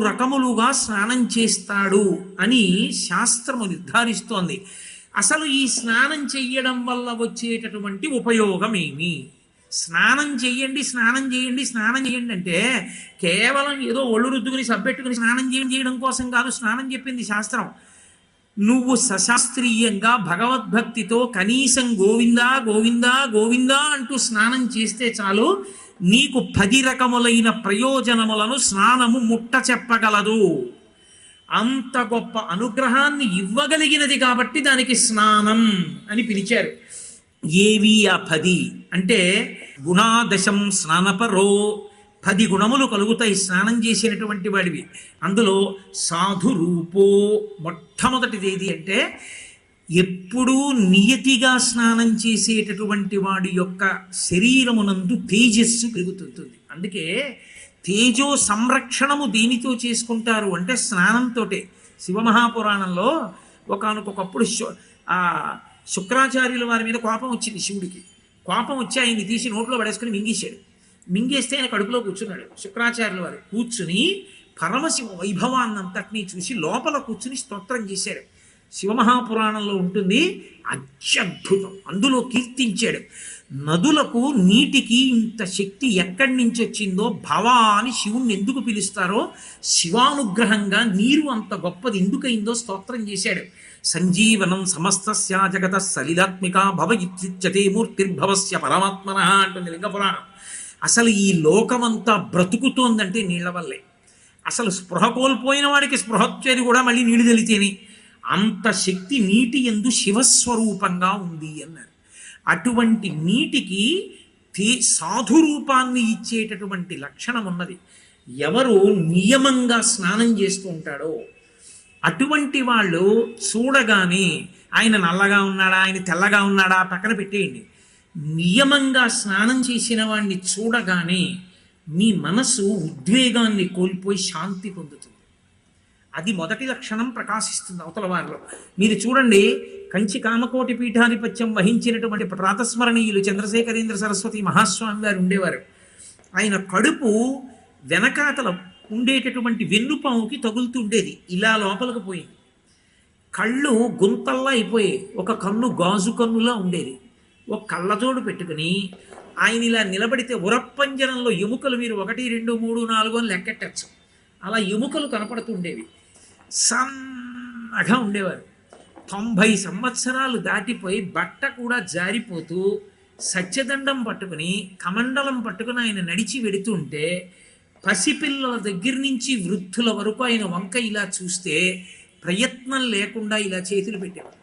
రకములుగా స్నానం చేస్తాడు అని శాస్త్రము నిర్ధారిస్తోంది. అసలు ఈ స్నానం చెయ్యడం వల్ల వచ్చేటటువంటి ఉపయోగం ఏమి? స్నానం చెయ్యండి, స్నానం చేయండి, స్నానం చేయండి అంటే కేవలం ఏదో ఒళ్ళు రుద్దుకుని సబ్బెట్టుకుని స్నానం చేయడం కోసం కాదు స్నానం చెప్పింది శాస్త్రం. నువ్వు సశాస్త్రీయంగా భగవద్భక్తితో కనీసం గోవిందా గోవిందా గోవిందా అంటూ స్నానం చేస్తే చాలు, నీకు 10 రకములైన ప్రయోజనములను స్నానము ముట్ట చెప్పగలదు. అంత గొప్ప అనుగ్రహాన్ని ఇవ్వగలిగినది కాబట్టి దానికి స్నానం అని పిలిచారు. ఏవి ఆ 10 అంటే గుణాదశం స్నానపరో, 10 గుణములు కలుగుతాయి స్నానం చేసినటువంటి వాడివి. అందులో సాధు రూపో, మొట్టమొదటిది ఏది అంటే ఎప్పుడూ నియతిగా స్నానం చేసేటటువంటి వాడి యొక్క శరీరమునందు తేజస్సు పెరుగుతుంటుంది. అందుకే తేజో సంరక్షణము దేనితో చేసుకుంటారు అంటే స్నానంతో. శివమహాపురాణంలో ఒకనకొకప్పుడు శుక్రాచార్యుల వారి మీద కోపం వచ్చింది శివుడికి. కోపం వచ్చి ఆయన్ని తీసి నోట్లో పడేసుకుని మింగేశాడు. మింగేస్తే ఆయన కడుపులో కూర్చున్నాడు. శుక్రాచార్యుల వారు కూర్చుని పరమశివ వైభవాన్నంతటినీ చూసి లోపల కూర్చుని స్తోత్రం చేశాడు. శివమహాపురాణంలో ఉంటుంది, అత్యద్భుతం. అందులో కీర్తించాడు, నదులకు నీటికి ఇంత శక్తి ఎక్కడి నుంచి వచ్చిందో, భవా అని శివుణ్ణి ఎందుకు పిలుస్తారో, శివానుగ్రహంగా నీరు అంత గొప్పది ఎందుకయిందో స్తోత్రం చేశాడు. సంజీవనం సమస్తస్య జగత సలిలాత్మిక భవ ఇత్యుచ్యతే మూర్తిర్భవస్య పరమాత్మన అంటుంది లింగపురాణం. అసలు ఈ లోకమంతా బ్రతుకుతోందంటే నీళ్ల వల్లే. అసలు స్పృహ కోల్పోయిన వాడికి స్పృహ వచ్చేది కూడా మళ్ళీ నీళ్లు తెలితేనే. అంత శక్తి నీటి యందు శివస్వరూపంగా ఉంది అన్నారు. అటువంటి నీటికి సాధురూపాన్ని ఇచ్చేటటువంటి లక్షణం ఉన్నది. ఎవరు నియమంగా స్నానం చేస్తూ ఉంటాడో అటువంటి వాళ్ళు చూడగానే ఆయన నల్లగా ఉన్నాడా, ఆయన తెల్లగా ఉన్నాడా పక్కన పెట్టేయండి, నియమంగా స్నానం చేసిన వాడిని చూడగానే మీ మనసు ఉద్వేగాన్ని కోల్పోయి శాంతి పొందుతుంది. అది మొదటి లక్షణం ప్రకాశిస్తుంది అవతల వారిలో. మీరు చూడండి, కంచి కామకోటి పీఠాధిపత్యం వహించినటువంటి ప్రాతస్మరణీయులు చంద్రశేఖరేంద్ర సరస్వతి మహాస్వామి గారు ఉండేవారు. ఆయన కడుపు వెనకాతల ఉండేటటువంటి వెన్నుపాముకి తగులుతుండేది, ఇలా లోపలికి పోయింది. కళ్ళు గుంతల్లా అయిపోయాయి, ఒక కన్ను గాజు కన్నులా ఉండేది. ఒక కళ్ళజోడు పెట్టుకుని ఆయన ఇలా నిలబడితే ఉరప్పంజరంలో ఎముకలు మీరు 1, 2, 3, 4 అని లెక్కెట్టచ్చు. అలా ఎముకలు కనపడుతుండేవి. సన్నగా ఉండేవారు. 90 సంవత్సరాలు దాటిపోయి బట్ట కూడా జారిపోతూ సత్యదండం పట్టుకుని కమండలం పట్టుకుని ఆయన నడిచి వెడుతుంటే పసిపిల్లల దగ్గర నుంచి వృద్ధుల వరకు ఆయన వంక ఇలా చూస్తే ప్రయత్నం లేకుండా ఇలా చేతులు పెట్టేవారు.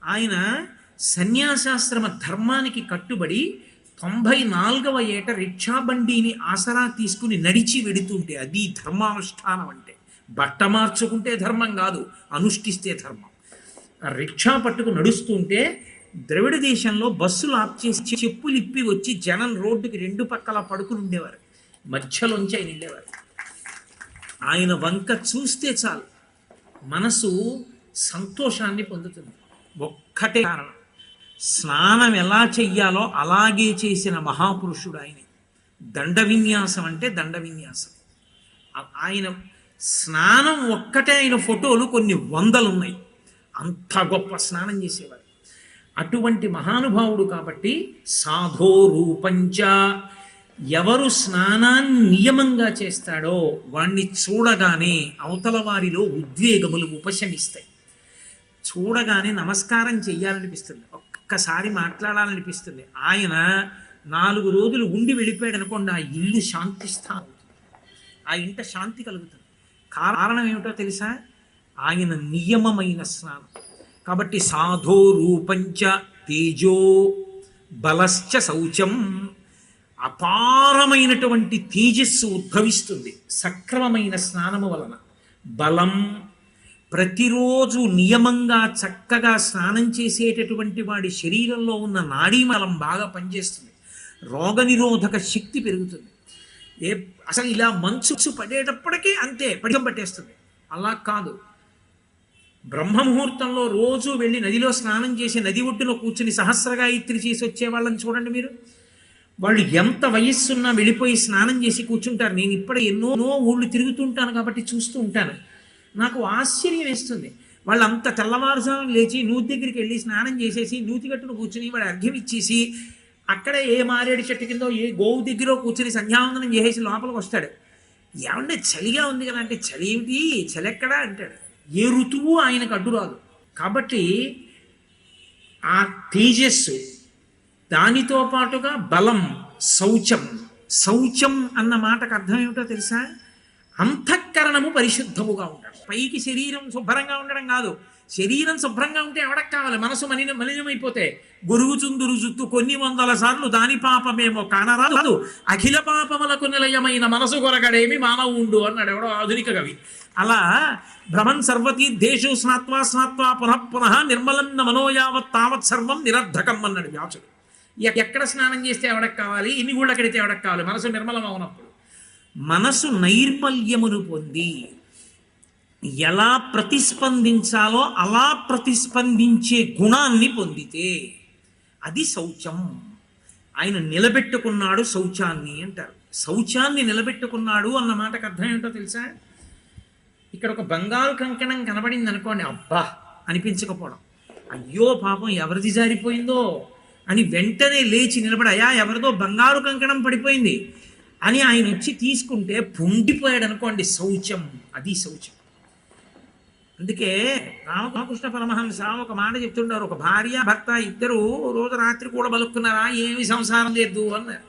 ఆయన సన్యాసాశ్రమ ధర్మానికి కట్టుబడి 94వ ఏట రిక్షాబండిని ఆసరా తీసుకుని నడిచి వెడుతుంటే అది ధర్మానుష్ఠానం అంటే. బట్ట మార్చుకుంటే ధర్మం కాదు, అనుష్ఠిస్తే ధర్మం. రిక్షా పట్టుకు నడుస్తుంటే ద్రవిడ దేశంలో బస్సులు ఆప్ చేసి చెప్పులు ఇప్పి వచ్చి జనం రోడ్డుకి 2 పక్కల పడుకుని ఉండేవారు. మధ్యలోంచి ఆయన వెళ్ళేవారు. ఆయన వంక చూస్తే చాలు మనసు సంతోషాన్ని పొందుతుంది. ఒక్కటే కారణం, స్నానం ఎలా చెయ్యాలో అలాగే చేసిన మహాపురుషుడు ఆయనే. దండ విన్యాసం అంటే దండ విన్యాసం. ఆయన స్నానం ఒక్కటే ఆయన ఫోటోలు కొన్ని 100 ఉన్నాయి. అంత గొప్ప స్నానం చేసేవారు. అటువంటి మహానుభావుడు కాబట్టి సాధో రూపంచ, ఎవరు స్నానాన్ని నియమంగా చేస్తాడో వాణ్ణి చూడగానే అవతల వారిలో ఉద్వేగములు ఉపశమిస్తాయి. చూడగానే నమస్కారం చెయ్యాలనిపిస్తుంది, ఒక్కసారి మాట్లాడాలనిపిస్తుంది. ఆయన 4 రోజులు ఉండి వెళ్ళిపోయాడు అనుకోండి, ఆ ఇల్లు శాంతి స్థానం, ఆ ఇంట శాంతి కలుగుతుంది. కారణం ఏమిటో తెలుసా? ఆయన నియమమైన స్నానం. కాబట్టి సాధో రూపంచ తేజో బలశ్చ శౌచం, అపారమైనటువంటి తేజస్సు ఉద్భవిస్తుంది సక్రమమైన స్నానము వలన. బలం, ప్రతిరోజు నియమంగా చక్కగా స్నానం చేసేటటువంటి వాడి శరీరంలో ఉన్న నాడీమలం బాగా పనిచేస్తుంది, రోగనిరోధక శక్తి పెరుగుతుంది. అసలు ఇలా మంచు పడేటప్పటికీ అంతే పడిగం పట్టేస్తుంది. అలా కాదు, బ్రహ్మముహూర్తంలో రోజు వెళ్ళి నదిలో స్నానం చేసి నది ఒడ్డులో కూర్చుని సహస్రగాయత్రి చేసి వచ్చే వాళ్ళని చూడండి మీరు. వాళ్ళు ఎంత వయస్సున్నా వెళ్ళిపోయి స్నానం చేసి కూర్చుంటారు. నేను ఇప్పుడే ఎన్నో ఊళ్ళు తిరుగుతుంటాను కాబట్టి చూస్తూ ఉంటాను. నాకు ఆశ్చర్యం వేస్తుంది. వాళ్ళు అంత తెల్లవారుజామున లేచి నూతి దగ్గరికి వెళ్ళి స్నానం చేసేసి నూతి గట్టును కూర్చుని వాడు అర్ఘ్యం ఇచ్చేసి అక్కడే ఏ మారేడు చెట్టు కిందో ఏ గోవు దగ్గర కూర్చుని సంధ్యావందనం చేసేసి లోపలికి వస్తాడు. ఏమంటే చలిగా ఉంది కదా అంటే, చలి ఏమిటి, చలి ఎక్కడా అంటాడు. ఏ ఋతువు ఆయనకు అడ్డు రాదు. కాబట్టి ఆ తేజస్సు, దానితో పాటుగా బలం, శౌచం. శౌచం అన్న మాటకు అర్థం ఏమిటో తెలుసా? అంతఃకరణము పరిశుద్ధముగా ఉండడం. పైకి శరీరం శుభ్రంగా ఉండడం కాదు. శరీరం శుభ్రంగా ఉంటే ఎవడకు కావాలి? మనసు మలినమైపోతే గురుగుచుందురు జుత్తు కొన్ని వందల సార్లు దాని పాపమేమో కానరాదు, అఖిల పాపములకు నిలయమైన మనసు కొరగడేమి మానవుండు అన్నాడు ఎవడో ఆధునిక కవి. అలా భ్రమన్ సర్వతీర్థేషు స్నాత్వా స్నాత్వా పునః పునః నిర్మలన్న మనోయావత్ తావత్ సర్వం నిరర్ధకం అన్నాడు వ్యాసుడు. ఎక్కడ స్నానం చేస్తే ఎవడకు కావాలి? ఇన్ని గుళ్ళ కడితే ఎవడకు కావాలి? మనసు నిర్మలం అవునప్పుడు. మనసు నైర్మల్యమును పొంది ఎలా ప్రతిస్పందించాలో అలా ప్రతిస్పందించే గుణాన్ని పొందితే అది శౌచం. ఆయన నిలబెట్టుకున్నాడు శౌచాన్ని అంటారు. శౌచాన్ని నిలబెట్టుకున్నాడు అన్న మాటకు అర్థం ఏంటో తెలుసా? ఇక్కడ ఒక బంగారు కంకణం కనబడింది అనుకోండి, అబ్బా అనిపించకపోవడం, అయ్యో పాపం ఎవరిది జారిపోయిందో అని వెంటనే లేచి నిలబడి, అయా ఎవరిదో బంగారు కంకణం పడిపోయింది అని ఆయన వచ్చి తీసుకుంటే పొంగిపోయాడు అనుకోండి, శౌచం. అది శౌచం. అందుకే రామకృష్ణ పరమహంస ఒక మాట చెప్తుంటారు, ఒక భార్య భర్త ఇద్దరు రోజు రాత్రి కూడా బలుక్కున్నారా, ఏమి సంసారం లేదు అన్నారు.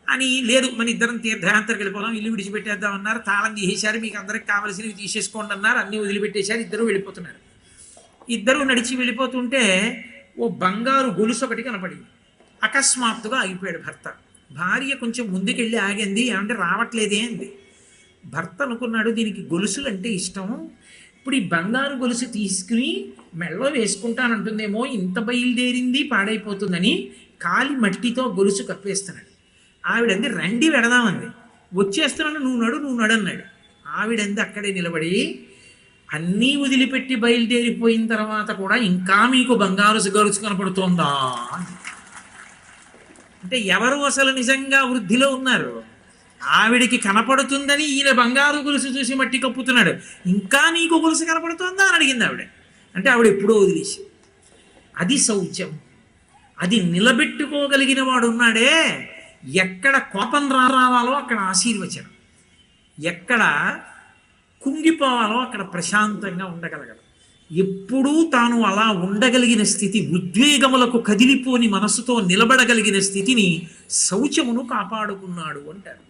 అని లేదు మన ఇద్దరం తీర్థయాత్రకు వెళ్ళిపోదాం, ఇల్లు విడిచిపెట్టేద్దాం అన్నారు. తాళం తీసేశారు, మీకు అందరికి కావలసినవి తీసేసుకోండి అన్నారు. అన్నీ వదిలిపెట్టేశారు, ఇద్దరు వెళ్ళిపోతున్నారు. ఇద్దరు నడిచి వెళ్ళిపోతుంటే ఓ బంగారు గొలుసు ఒకటి కనపడింది. అకస్మాత్తుగా ఆగిపోయాడు భర్త. భార్య కొంచెం ముందుకెళ్ళి ఆగింది, ఏమంటే రావట్లేదే అంది. భర్త అనుకున్నాడు దీనికి గొలుసులు అంటే ఇష్టం, ఇప్పుడు ఈ బంగారు గొలుసు తీసుకుని మెళ్ళో వేసుకుంటానంటుందేమో, ఇంత బయలుదేరింది పాడైపోతుందని కాలి మట్టితో గొలుసు కప్పేస్తున్నాడు. ఆవిడంది రండి వెడదామంది. వచ్చేస్తున్నాడు, నువ్వు నడు అన్నాడు. ఆవిడంది అక్కడే నిలబడి, అన్నీ వదిలిపెట్టి బయలుదేరిపోయిన తర్వాత కూడా ఇంకా మీకు బంగారు గొలుసు కనపడుతోందా అంటే ఎవరు అసలు నిజంగా వృద్ధిలో ఉన్నారు? ఆవిడికి కనపడుతుందని ఈయన బంగారు గొలుసు చూసి మట్టి కప్పుతున్నాడు. ఇంకా నీకు గొలుసు కనపడుతుందా అని అడిగింది ఆవిడ. అంటే ఆవిడ ఎప్పుడో వదిలేసి. అది శౌచం. అది నిలబెట్టుకోగలిగిన వాడు ఉన్నాడే, ఎక్కడ కోపం రావాలో అక్కడ ఆశీర్వచనం, ఎక్కడ కుంగిపోవాలో అక్కడ ప్రశాంతంగా ఉండగలగడం. ఎప్పుడూ తాను అలా ఉండగలిగిన స్థితి, ఉద్వేగములకు కదిలిపోని మనసుతో నిలబడగలిగిన స్థితిని శౌచమును కాపాడుకున్నాడు అంటారు.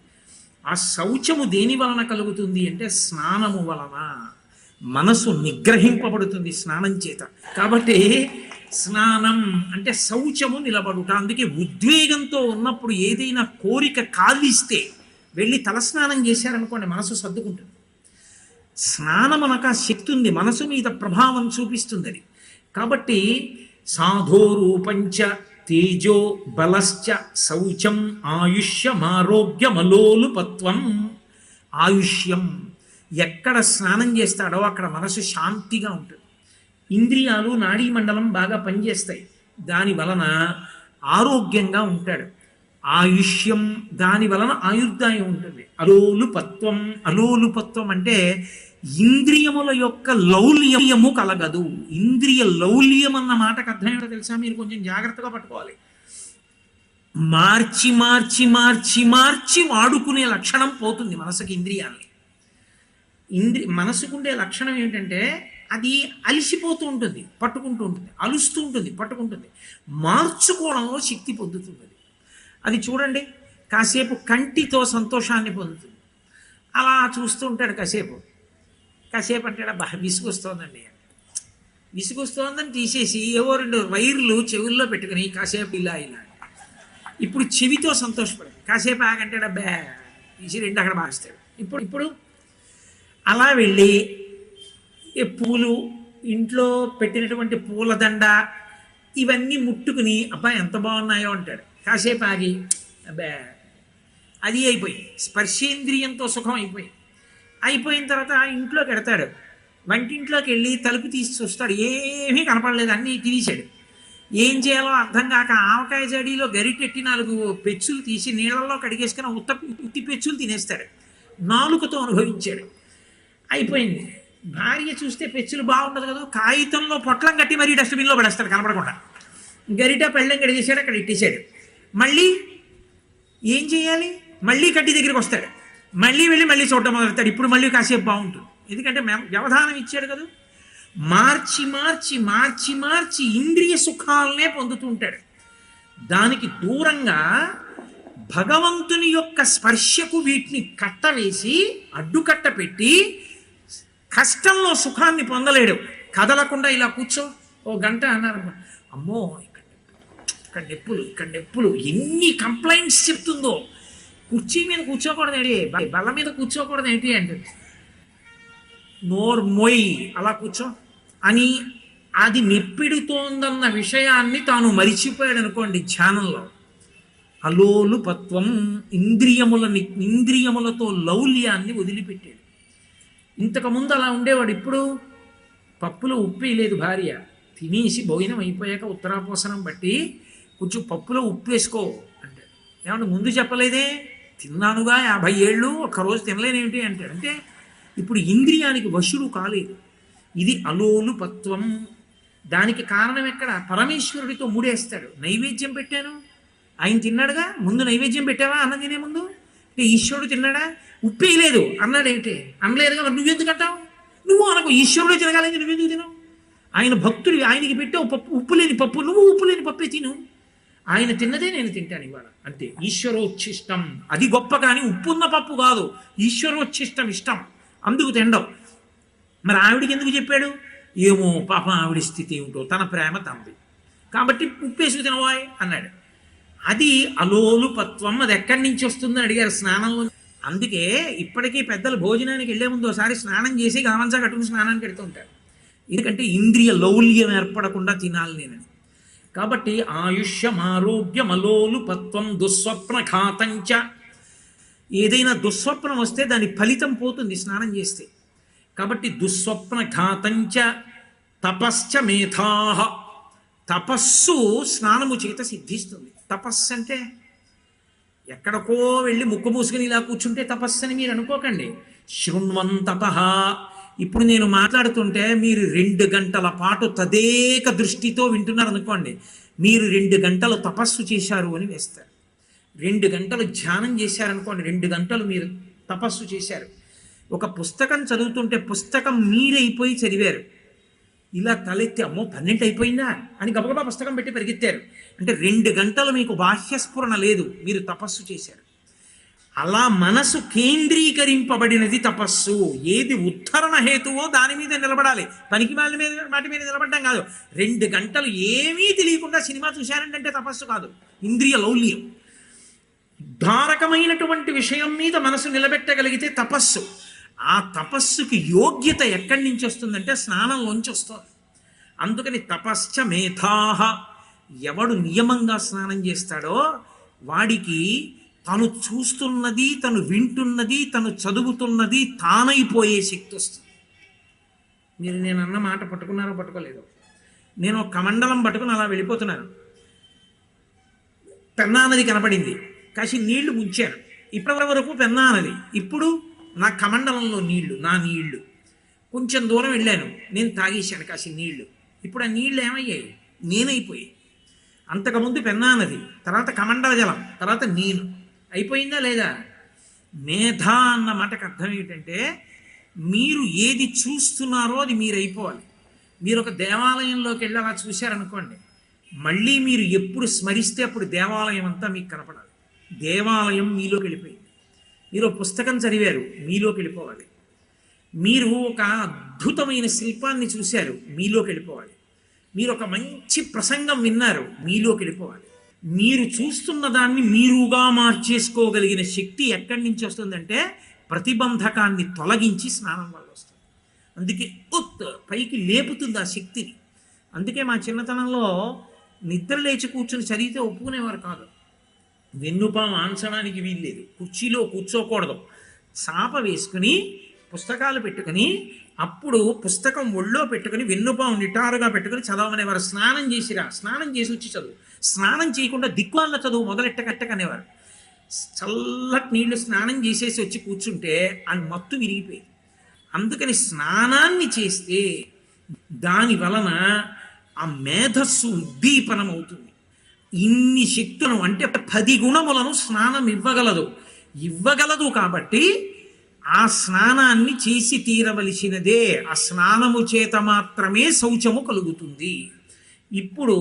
ఆ శౌచము దేని వలన కలుగుతుంది అంటే స్నానము వలన. మనసు నిగ్రహింపబడుతుంది స్నానం చేత. కాబట్టి స్నానం అంటే శౌచము నిలబడుట. అందుకే ఉద్వేగంతో ఉన్నప్పుడు ఏదైనా కోరిక కాలిస్తే వెళ్ళి తలస్నానం చేశారనుకోండి, మనసు సర్దుకుంటుంది. స్నానం అనక శక్తి ఉంది, మనసు మీద ప్రభావం చూపిస్తుందని. కాబట్టి సాధోరూపంచ తేజో బలశ్చ శౌచం ఆయుష్యమారోగ్యమలోలుపత్వం. ఆయుష్యం, ఎక్కడ స్నానం చేస్తాడో అక్కడ మనసు శాంతిగా ఉంటుంది. ఇంద్రియాలు నాడీ మండలం బాగా పనిచేస్తాయి, దాని వలన ఆరోగ్యంగా ఉంటాడు. ఆయుష్యం, దాని వలన ఆయుర్దాయం ఉంటుంది. అలోలుపత్వం, అలోలుపత్వం అంటే ఇంద్రియముల యొక్క లౌల్యము కలగదు. ఇంద్రియ లౌల్యం అన్న మాటకు అర్థం ఏంటో తెలుసా? మీరు కొంచెం జాగ్రత్తగా పట్టుకోవాలి. మార్చి మార్చి మార్చి మార్చి వాడుకునే లక్షణం పోతుంది మనసుకి, ఇంద్రియాన్ని. మనసుకుండే లక్షణం ఏంటంటే అది అలిసిపోతూ ఉంటుంది, పట్టుకుంటూ ఉంటుంది, అలుస్తూ ఉంటుంది, పట్టుకుంటుంది. మార్చుకోవడంలో శక్తి పొందుతుంది. అది చూడండి, కాసేపు కంటితో సంతోషాన్ని పొందుతుంది. అలా చూస్తూ ఉంటాడు కాసేపు అంటాడు, అబ్బా విసుగొస్తోందండి. విసుగొస్తోందని తీసేసి ఏవో 2 వైర్లు చెవుల్లో పెట్టుకుని కాసేపు ఇలా. ఇప్పుడు చెవితో సంతోషపడాడు. కాసేపు ఆగంటాడు, అబ్బా తీసి 2 అక్కడ బాగుస్తాడు. ఇప్పుడు అలా వెళ్ళి పూలు, ఇంట్లో పెట్టినటువంటి పూలదండ ఇవన్నీ ముట్టుకుని అబ్బా ఎంత బాగున్నాయో అంటాడు. కాసేపు ఆగి అబ్బా అది అయిపోయింది. స్పర్శేంద్రియంతో సుఖం అయిపోయిన తర్వాత ఇంట్లోకి వెడతాడు. వంటింట్లోకి వెళ్ళి తలుపు తీసి చూస్తాడు, ఏమీ కనపడలేదు, అన్నీ తీసాడు. ఏం చేయాలో అర్థం కాక ఆవకాయ జడీలో గరిటెట్టి 4 పెచ్చులు తీసి నీళ్ళల్లో కడిగేసుకుని ఉత్తి పెచ్చులు తినేస్తాడు. నాలుకతో అనుభవించాడు. అయిపోయింది. భార్య చూస్తే పెచ్చులు బాగుండదు కదా, కాగితంలో పొట్లం కట్టి మరీ డస్ట్బిన్లో పడేస్తాడు కనపడకుండా. గరిట పెళ్ళం కడిగేసాడు, అక్కడ ఇట్టేశాడు. మళ్ళీ ఏం చేయాలి? మళ్ళీ కట్టి దగ్గరికి వస్తాడు. మళ్ళీ వెళ్ళి మళ్ళీ చూడటం మొదలెడతాడు. ఇప్పుడు మళ్ళీ కాసేపు బాగుంటుంది, ఎందుకంటే వ్యవధానం ఇచ్చాడు కదా. మార్చి మార్చి మార్చి మార్చి ఇంద్రియ సుఖాలనే పొందుతుంటాడు. దానికి దూరంగా భగవంతుని యొక్క స్పర్శకు వీటిని కట్టవేసి అడ్డుకట్ట పెట్టి కష్టంలో సుఖాన్ని పొందలేడు. కదలకుండా ఇలా కూర్చో ఓ గంట అన్నారు. అమ్మో ఇక్కడ నొప్పులు, ఇక్కడ నొప్పులు, ఎన్ని కంప్లైంట్స్ చెప్తుందో. కుర్చీ మీద కూర్చోకూడదు ఏంటి, బల్ల మీద కూర్చోకూడదు ఏంటి అంటే, నోర్ మొయ్ అలా కూర్చో అని అది నెప్పిడుతోందన్న విషయాన్ని తాను మరిచిపోయాడు అనుకోండి ధ్యానంలో. అలోలుపత్వం, ఇంద్రియములతో లౌల్యాన్ని వదిలిపెట్టాడు. ఇంతకుముందు అలా ఉండేవాడు. ఇప్పుడు పప్పులో ఉప్పు లేదు. భార్య తినేసి భోజనం అయిపోయాక ఉత్తరాపోసనం బట్టి కొంచెం పప్పులో ఉప్పు వేసుకో అంటే, ఏమన్నా ముందు చెప్పలేదే, తిన్నానుగా 50 ఏళ్ళు ఒక్కరోజు తినలేనేమిటి అంటాడు. అంటే ఇప్పుడు ఇంద్రియానికి వశుడు కాలేదు. ఇది అలోలుపత్వం. దానికి కారణం ఎక్కడ? పరమేశ్వరుడితో ముడేస్తాడు. నైవేద్యం పెట్టాను, ఆయన తిన్నాడుగా, ముందు నైవేద్యం పెట్టావా అన్న తినే ముందు? అంటే ఈశ్వరుడు తిన్నాడా? ఉప్పేయలేదు అన్నాడేమిటి? అనలేదుగా, మరి నువ్వెందుకు అంటావు? నువ్వు అనకు, ఈశ్వరుడు తినగాలని నువ్వెందుకు తినవు? ఆయన భక్తుడు, ఆయనకి పెట్టావు పప్పు, ఉప్పు లేని పప్పు, నువ్వు ఉప్పు లేని పప్పే తిను. ఆయన తిన్నదే నేను తింటాను ఇవాళ అంతే. ఈశ్వరోచ్ఛిష్టం, అది గొప్ప, కానీ ఉప్పున్న పప్పు కాదు, ఈశ్వరోచ్ఛిష్టం ఇష్టం, అందుకు తినడం. మరి ఆవిడికి ఎందుకు చెప్పాడు? ఏమో పాపం ఆవిడ స్థితి ఏమిటో, తన ప్రేమ తంది కాబట్టి ఉప్పేసుకు తినవాయ్ అన్నాడు. అది అలోలుపత్వం. అది ఎక్కడి నుంచి వస్తుందని అడిగారు స్నానంలో. అందుకే ఇప్పటికీ పెద్దలు భోజనానికి వెళ్లే ముందు ఒకసారి స్నానం చేసి గామంచా కట్టుకుని స్నానానికి వెళ్తూ ఉంటారు. ఎందుకంటే ఇంద్రియ లౌల్యం ఏర్పడకుండా తినాలి నేనని. కాబట్టి ఆయుష్యమారోగ్యమలోలుపత్వం దుస్వప్నఘాతంచ. ఏదైనా దుస్వప్నం వస్తే దాని ఫలితం పోతుంది స్నానం చేస్తే. కాబట్టి దుస్వప్నఘాతంచ తపశ్చ మేధాః. తపస్సు స్నానము చేత సిద్ధిస్తుంది. తపస్సు అంటే ఎక్కడికో వెళ్ళి ముక్కు మూసుకుని ఇలా కూర్చుంటే తపస్సు అని మీరు అనుకోకండి. శృణ్వంతపః. ఇప్పుడు నేను మాట్లాడుతుంటే మీరు 2 గంటల పాటు తదేక దృష్టితో వింటున్నారు అనుకోండి, మీరు 2 గంటలు తపస్సు చేశారు అని వేస్తారు. 2 గంటలు ధ్యానం చేశారనుకోండి, 2 గంటలు మీరు తపస్సు చేశారు. ఒక పుస్తకం చదువుతుంటే పుస్తకం మీరైపోయి చదివారు. ఇలా తలెత్తి అమ్మో 12 అయిపోయిందా అని గబగబా పుస్తకం పెట్టి పరిగెత్తారు. అంటే 2 గంటలు మీకు బాహ్యస్ఫురణ లేదు, మీరు తపస్సు చేశారు. అలా మనసు కేంద్రీకరింపబడినది తపస్సు. ఏది ఉద్ధరణ హేతువో దాని మీద నిలబడాలి, పనికి వాటి మీద నిలబడ్డం కాదు. 2 గంటలు ఏమీ తెలియకుండా సినిమా చూశారంటే తపస్సు కాదు, ఇంద్రియ లౌల్యం. ధారకమైనటువంటి విషయం మీద మనసు నిలబెట్టగలిగితే తపస్సు. ఆ తపస్సుకి యోగ్యత ఎక్కడి నుంచి వస్తుందంటే స్నానంలోంచి వస్తుంది. అందుకని తపశ్చ మేధాః. ఎవడు నియమంగా స్నానం చేస్తాడో వాడికి తను చూస్తున్నది, తను వింటున్నది, తను చదువుతున్నది తానైపోయే శక్తి వస్తుంది. మీరు నేను అన్న మాట పట్టుకున్నారో పట్టుకోలేదో, నేను ఒక కమండలం పట్టుకుని అలా వెళ్ళిపోతున్నాను. పెన్నా నది కనపడింది, కాసి నీళ్లు ముంచాను. ఇప్పటి వరకు పెన్నా నది, ఇప్పుడు నా కమండలంలో నీళ్లు, నా నీళ్లు. కొంచెం దూరం వెళ్ళాను, నేను తాగేశాను కాసి నీళ్లు. ఇప్పుడు ఆ నీళ్లు ఏమయ్యాయి? నేనైపోయాయి. అంతకుముందు పెన్నా నది, తర్వాత కమండల జలం, తర్వాత నేను. అయిపోయిందా లేదా? మేధ అన్న మాటకు అర్థం ఏంటంటే మీరు ఏది చూస్తున్నారో అది మీరు అయిపోవాలి. మీరు ఒక దేవాలయంలోకి వెళ్ళి అలా చూశారనుకోండి, మళ్ళీ మీరు ఎప్పుడు స్మరిస్తే అప్పుడు దేవాలయం అంతా మీకు కనపడాలి. దేవాలయం మీలోకి వెళ్ళిపోయింది. మీరు పుస్తకం చదివారు, మీలోకి వెళ్ళిపోవాలి. మీరు ఒక అద్భుతమైన శిల్పాన్ని చూశారు, మీలోకి వెళ్ళిపోవాలి. మీరు ఒక మంచి ప్రసంగం విన్నారు, మీలోకి వెళ్ళిపోవాలి. మీరు చూస్తున్న దాన్ని మీరుగా మార్చేసుకోగలిగిన శక్తి ఎక్కడి నుంచి వస్తుందంటే ప్రతిబంధకాన్ని తొలగించి స్నానం వల్ల వస్తుంది. అందుకే పైకి లేపుతుంది ఆ శక్తిని. అందుకే మా చిన్నతనంలో నిద్ర లేచి కూర్చొని చదివితే ఒప్పుకునేవారు కాదు. వెన్నుపాము ఆంచడానికి వీల్లేదు, కుర్చీలో కూర్చోకూడదు, చాప వేసుకుని పుస్తకాలు పెట్టుకుని అప్పుడు పుస్తకం ఒళ్ళో పెట్టుకుని వెన్నుపాము నిటారుగా పెట్టుకుని చదవమనేవారు. స్నానం చేసిరా, స్నానం చేసి వచ్చి చదువు. స్నానం చేయకుండా దిక్వాళ్ళ చదువు మొదలెట్టకట్టకనేవారు. చల్లటి నీళ్లు స్నానం చేసేసి వచ్చి కూర్చుంటే ఆ మత్తు విరిగిపోయేది. అందుకని స్నానాన్ని చేస్తే దాని వలన ఆ మేధస్సు ఉద్దీపనం అవుతుంది. ఇన్ని శక్తులను అంటే 10 గుణములను స్నానం ఇవ్వగలదు కాబట్టి ఆ స్నానాన్ని చేసి తీరవలసినదే. ఆ స్నానము చేత మాత్రమే శౌచము కలుగుతుంది. ఇప్పుడు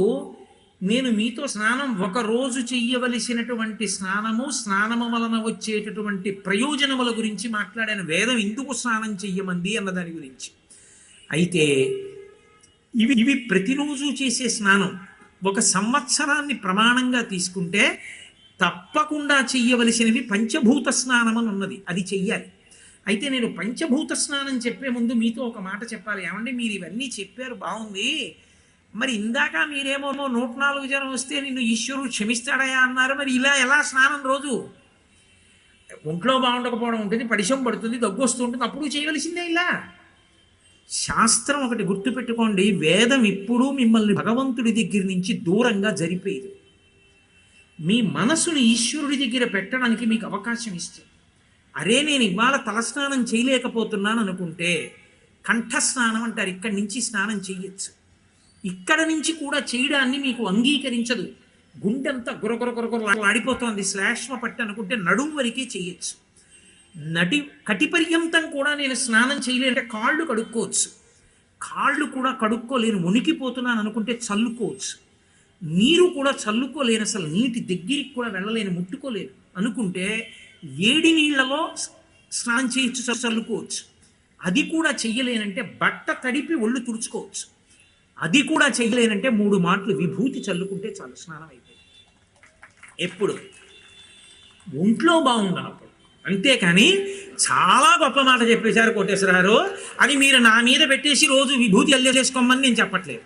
నేను మీతో స్నానం ఒకరోజు చెయ్యవలసినటువంటి స్నానము వలన వచ్చేటటువంటి ప్రయోజనముల గురించి మాట్లాడాను. వేదం ఎందుకు స్నానం చెయ్యమంది అన్న దాని గురించి. అయితే ఇవి ప్రతిరోజు చేసే స్నానం. ఒక సంవత్సరాన్ని ప్రమాణంగా తీసుకుంటే తప్పకుండా చెయ్యవలసినవి పంచభూత స్నానం అని ఉన్నది, అది చెయ్యాలి. అయితే నేను పంచభూత స్నానం చెప్పే ముందు మీతో ఒక మాట చెప్పాలి. ఏమంటే మీరు ఇవన్నీ చెప్పారు, బాగుంది, మరి ఇందాక మీరేమో 104 జ్వరం వస్తే నిన్ను ఈశ్వరుడు క్షమిస్తాడయా అన్నారు. మరి ఇలా ఎలా స్నానం? రోజు ఒంట్లో బాగుండకపోవడం ఉంటుంది, పడిశం పడుతుంది, దగ్గు వస్తూ ఉంటుంది, అప్పుడు చేయవలసిందే. ఇలా శాస్త్రం ఒకటి గుర్తుపెట్టుకోండి, వేదం ఎప్పుడూ మిమ్మల్ని భగవంతుడి దగ్గర నుంచి దూరంగా జరిపేది. మీ మనసుని ఈశ్వరుడి దగ్గర పెట్టడానికి మీకు అవకాశం ఇస్తుంది. అరే నేను ఇవాళ తలస్నానం చేయలేకపోతున్నాను అనుకుంటే కంఠస్నానం అంటారు, ఇక్కడి నుంచి స్నానం చెయ్యొచ్చు. ఇక్కడ నుంచి కూడా చేయడాన్ని మీకు అంగీకరించదు. గుండెంతా గురగురగురగురలాడిపోతోంది, శ్లేష్మ పట్టి అనుకుంటే నడుం వరకే చేయొచ్చు. కటిపర్యంతం కూడా నేను స్నానం చేయలేనంటే కాళ్ళు కడుక్కోవచ్చు. కాళ్ళు కూడా కడుక్కోలేను, మునికిపోతున్నాను అనుకుంటే చల్లుకోవచ్చు. నీరు కూడా చల్లుకోలేను, అసలు నీటి దగ్గరికి కూడా వెళ్ళలేను, ముట్టుకోలేను అనుకుంటే వేడి నీళ్లలో స్నానం చేయొచ్చు, చల్లుకోవచ్చు. అది కూడా చెయ్యలేనంటే బట్ట తడిపి ఒళ్ళు తుడుచుకోవచ్చు. అది కూడా చెయ్యలేనంటే 3 మాటలు విభూతి చల్లుకుంటే చాలు, స్నానం అయిపోయింది. ఎప్పుడు? ఒంట్లో బాగుండనప్పుడు. అంతేకాని చాలా గొప్ప మాట చెప్పేశారు కోటేశ్వరరావు, అది మీరు నా మీద పెట్టేసి రోజు విభూతి అల్లేసుకోమని నేను చెప్పట్లేదు.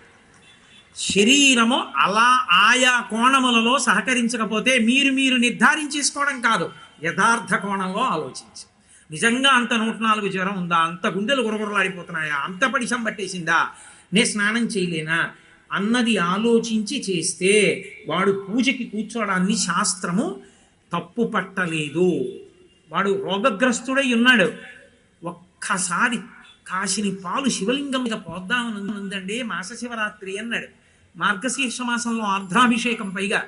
శరీరము అలా ఆయా కోణములలో సహకరించకపోతే మీరు నిర్ధారించేసుకోవడం కాదు, యథార్థ కోణంలో ఆలోచించి. నిజంగా అంత 104 జ్వరం ఉందా, అంత గుండెలు గురగురలాడిపోతున్నాయా, అంత పడిశం పట్టేసిందా, నేను స్నానం చేయలేనా అన్నది ఆలోచించి చేస్తే వాడు పూజకి కూర్చోవడాన్ని శాస్త్రము తప్పు పట్టలేదు. వాడు రోగగ్రస్తుడై ఉన్నాడు, ఒక్కసారి కాసిని పాలు శివలింగం మీద పోద్దామని ఉందండి, మాస శివరాత్రి అన్నాడు. మార్గశీర్ష మాసంలో ఆర్ద్రాభిషేకం, పైగా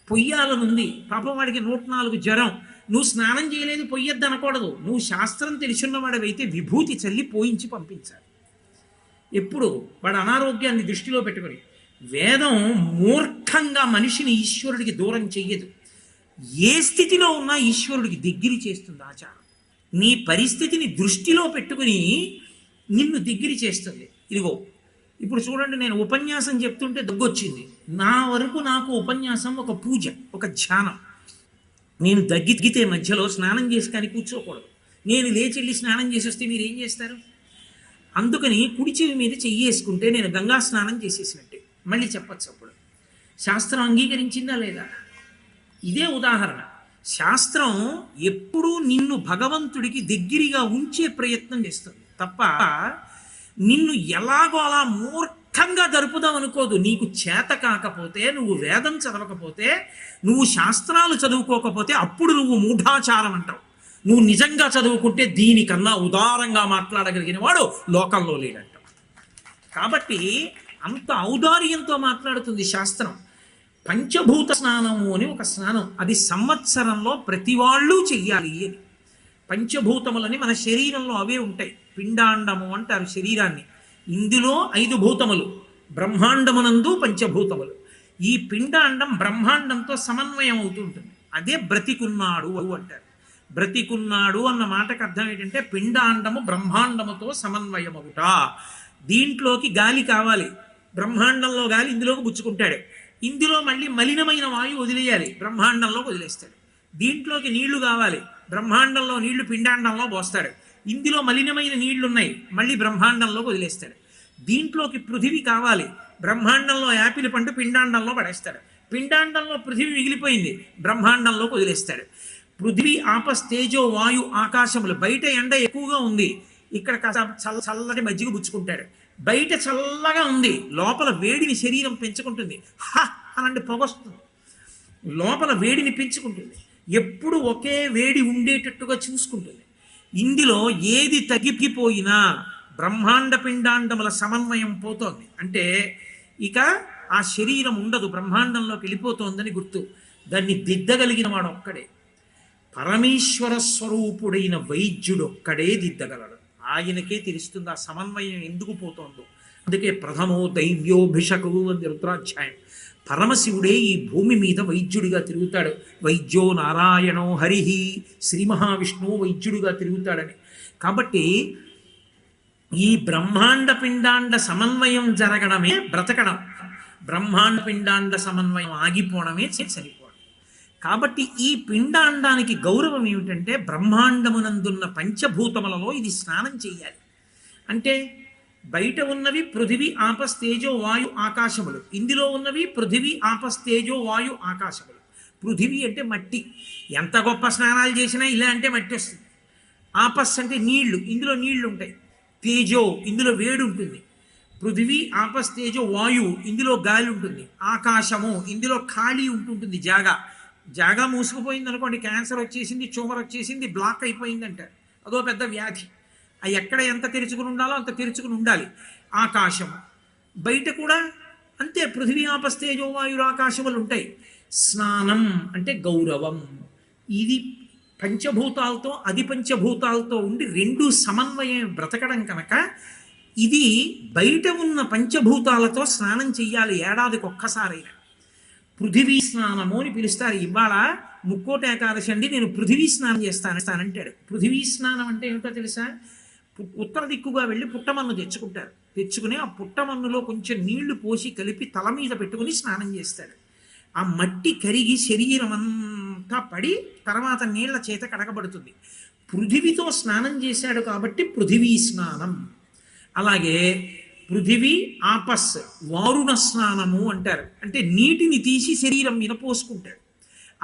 పొయ్యాలనుంది. పాపం వాడికి 104 జ్వరం. నువ్వు స్నానం చేయలేదు పొయ్యొద్దు అనకూడదు. నువ్వు శాస్త్రం తెలుసున్నవాడవైతే విభూతి చల్లి పోయించి పంపించాలి. ఎప్పుడు? వాడు అనారోగ్యాన్ని దృష్టిలో పెట్టుకొని. వేదం మూర్ఖంగా మనిషిని ఈశ్వరుడికి దూరం చెయ్యదు. ఏ స్థితిలో ఉన్నా ఈశ్వరుడికి దగ్గర చేస్తుంది ఆచారం. నీ పరిస్థితిని దృష్టిలో పెట్టుకుని నిన్ను దగ్గర చేస్తుంది. ఇదిగో ఇప్పుడు చూడండి, నేను ఉపన్యాసం చెప్తుంటే దగ్గొచ్చింది. నా వరకు నాకు ఉపన్యాసం ఒక పూజ, ఒక ధ్యానం. నేను దగ్గితే మధ్యలో స్నానం చేసి కానీ కూర్చోకూడదు. నేను లేచెళ్ళి స్నానం చేసి వస్తే మీరు ఏం చేస్తారు? అందుకని కుడి చెవి మీద చెయ్యేసుకుంటే నేను గంగా స్నానం చేసేసినట్టే మళ్ళీ చెప్పచ్చు. అప్పుడు శాస్త్రం అంగీకరించిందా లేదా? ఇదే ఉదాహరణ. శాస్త్రం ఎప్పుడూ నిన్ను భగవంతుడికి దగ్గరగా ఉంచే ప్రయత్నం చేస్తుంది తప్ప నిన్ను ఎలాగో అలా మూర్ఖంగా జరుపుదాం అనుకోదు. నీకు చేత కాకపోతే, నువ్వు వేదం చదవకపోతే, నువ్వు శాస్త్రాలు చదువుకోకపోతే అప్పుడు నువ్వు మూఢాచారం అంటావు. నువ్వు నిజంగా చదువుకుంటే దీనికన్నా ఉదారంగా మాట్లాడగలిగిన వాడు లోకంలో లేడంటావు. కాబట్టి అంత ఔదార్యంతో మాట్లాడుతుంది శాస్త్రం. పంచభూత స్నానము అని ఒక స్నానం, అది సంవత్సరంలో ప్రతి వాళ్ళు చెయ్యాలి అని. పంచభూతములని మన శరీరంలో అవే ఉంటాయి. పిండాండము అంటారు శరీరాన్ని. ఇందులో 5 భూతములు, బ్రహ్మాండమునందు పంచభూతములు. ఈ పిండాండం బ్రహ్మాండంతో సమన్వయం అవుతూ ఉంటుంది. అదే బ్రతికున్నాడు అంటారు. బ్రతికున్నాడు అన్న మాటకు అర్థం ఏంటంటే పిండాండము బ్రహ్మాండముతో సమన్వయమవుట. దీంట్లోకి గాలి కావాలి, బ్రహ్మాండంలో గాలి ఇందులోకి పుచ్చుకుంటాడు. ఇందులో మళ్ళీ మలినమైన వాయువు వదిలేయాలి, బ్రహ్మాండంలోకి వదిలేస్తాడు. దీంట్లోకి నీళ్లు కావాలి, బ్రహ్మాండంలో నీళ్లు పిండాండంలో పోస్తాడు. ఇందులో మలినమైన నీళ్లున్నాయి, మళ్ళీ బ్రహ్మాండంలోకి వదిలేస్తాడు. దీంట్లోకి పృథివీ కావాలి, బ్రహ్మాండంలో యాపిల్ పండు పిండాండంలో పడేస్తాడు. పిండాండంలో పృథివీ మిగిలిపోయింది, బ్రహ్మాండంలోకి వదిలేస్తాడు. పృథివీ ఆపస్తేజో వాయు ఆకాశములు. బయట ఎండ ఎక్కువగా ఉంది, ఇక్కడ చల్లటి మజ్జిగ పుచ్చుకుంటాడు. బయట చల్లగా ఉంది, లోపల వేడిని శరీరం పెంచుకుంటుంది. అనండి పొగొస్తుంది, లోపల వేడిని పెంచుకుంటుంది. ఎప్పుడు ఒకే వేడి ఉండేటట్టుగా చూసుకుంటుంది. ఇందులో ఏది తగ్గిపోయినా బ్రహ్మాండ పిండాండముల సమన్వయం పోతోంది అంటే ఇక ఆ శరీరం ఉండదు, బ్రహ్మాండంలోకి వెళ్ళిపోతోందని గుర్తు. దాన్ని దిద్దగలిగిన వాడు ఒక్కడే, పరమేశ్వర స్వరూపుడైన వైద్యుడు ఒక్కడే దిద్దగలడు. ఆయనకే తెలుస్తుంది ఆ సమన్వయం ఎందుకు పోతోందో. అందుకే ప్రథమో దైవ్యోభిషకు అని రుద్రాధ్యాయం. పరమశివుడే ఈ భూమి మీద వైద్యుడిగా తిరుగుతాడు. వైద్యో నారాయణో హరిహి, శ్రీ మహావిష్ణువు వైద్యుడిగా తిరుగుతాడని. కాబట్టి ఈ బ్రహ్మాండ పిండాండ సమన్వయం జరగడమే బ్రతకడం, బ్రహ్మాండ పిండాండ సమన్వయం ఆగిపోవడమే చనిపోవడం. కాబట్టి ఈ పిండాండానికి గౌరవం ఏమిటంటే బ్రహ్మాండమునందున్న పంచభూతములలో ఇది స్నానం చేయాలి. అంటే బయట ఉన్నవి పృథివీ ఆపస్తేజో వాయు ఆకాశములు, ఇందులో ఉన్నవి పృథివీ ఆపస్తేజో వాయు ఆకాశములు. పృథివీ అంటే మట్టి, ఎంత గొప్ప స్నానాలు చేసినా ఇలా అంటే మట్టి వస్తుంది. ఆపస్ అంటే నీళ్లు, ఇందులో నీళ్లు ఉంటాయి. తేజో, ఇందులో వేడి ఉంటుంది. పృథివీ ఆపస్తేజో వాయువు, ఇందులో గాలి ఉంటుంది. ఆకాశము, ఇందులో ఖాళీ ఉంటుంటుంది, జాగా మూసుకుపోయింది అనుకోండి, క్యాన్సర్ వచ్చేసింది, ట్యూమర్ వచ్చేసింది, బ్లాక్ అయిపోయింది అంటారు, అదో పెద్ద వ్యాధి. అవి ఎక్కడ ఎంత తెరుచుకుని ఉండాలో అంత తెరుచుకుని ఉండాలి. ఆకాశము బయట కూడా అంతే, పృథివీ ఆపస్తేజో వాయువు ఆకాశములు ఉంటాయి. స్నానం అంటే గౌరవం. ఇది పంచభూతాలతో అది పంచభూతాలతో ఉండి రెండు సమన్వయం బ్రతకడం కనుక ఇది బయట ఉన్న పంచభూతాలతో స్నానం చెయ్యాలి ఏడాదికి ఒక్కసారైనా. పృథివీ స్నానము అని పిలుస్తారు. ఇవాళ ముక్కోటి ఏకాదశి అండి, నేను పృథివీ స్నానం చేస్తానంటాడు. పృథివీ స్నానం అంటే ఏమిటో తెలుసా? ఉత్తర దిక్కుగా వెళ్ళి పుట్టమన్ను తెచ్చుకుని ఆ పుట్టమన్నులో కొంచెం నీళ్లు పోసి కలిపి తల మీద పెట్టుకుని స్నానం చేస్తాడు. ఆ మట్టి కరిగి శరీరం అంతా పడి తర్వాత నీళ్ల చేత కడగబడుతుంది. పృథివితో స్నానం చేశాడు కాబట్టి పృథివీ స్నానం. అలాగే పృథివీ ఆపస్ వారుణ స్నానము అంటారు. అంటే నీటిని తీసి శరీరం మీద పోసుకుంటాడు.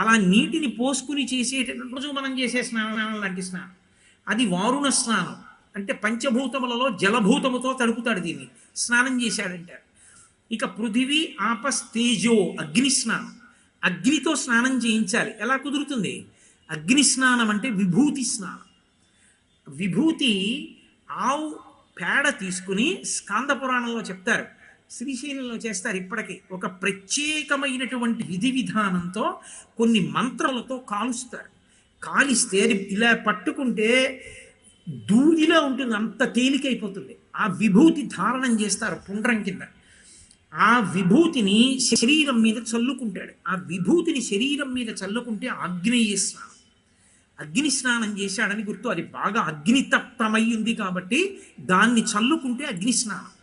అలా నీటిని పోసుకుని చేసేటటువంటి రోజు మనం చేసే స్నానం లాంటి స్నానం అది వారుణ స్నానం. అంటే పంచభూతములలో జలభూతముతో తడుపుతాడు, దీన్ని స్నానం చేశాడంటారు. ఇక పృథివీ ఆపస్ తేజో అగ్ని స్నానం, అగ్నితో స్నానం చేయించాలి. ఎలా కుదురుతుంది? అగ్ని స్నానం అంటే విభూతి స్నానం. విభూతి ఆవు పేడ తీసుకుని స్కాంద పురాణంలో చెప్తారు, శ్రీశైలంలో చేస్తారు ఇప్పటికీ. ఒక ప్రత్యేకమైనటువంటి విధి విధానంతో కొన్ని మంత్రాలతో కాలుస్తారు. కాలిస్తే ఇలా పట్టుకుంటే దూదిలా ఉంటుంది, అంత తేలికైపోతుంది. ఆ విభూతి ధారణం చేస్తారు పుండ్రం కింద. ఆ విభూతిని శరీరం మీద చల్లుకుంటాడు. ఆ విభూతిని శరీరం మీద చల్లుకుంటే ఆగ్నేయ స్నానం. అగ్ని స్నానం చేశాడని గుర్తు. అది బాగా అగ్నితప్తమై ఉంది కాబట్టి దాన్ని చల్లుకుంటే అగ్ని స్నానం.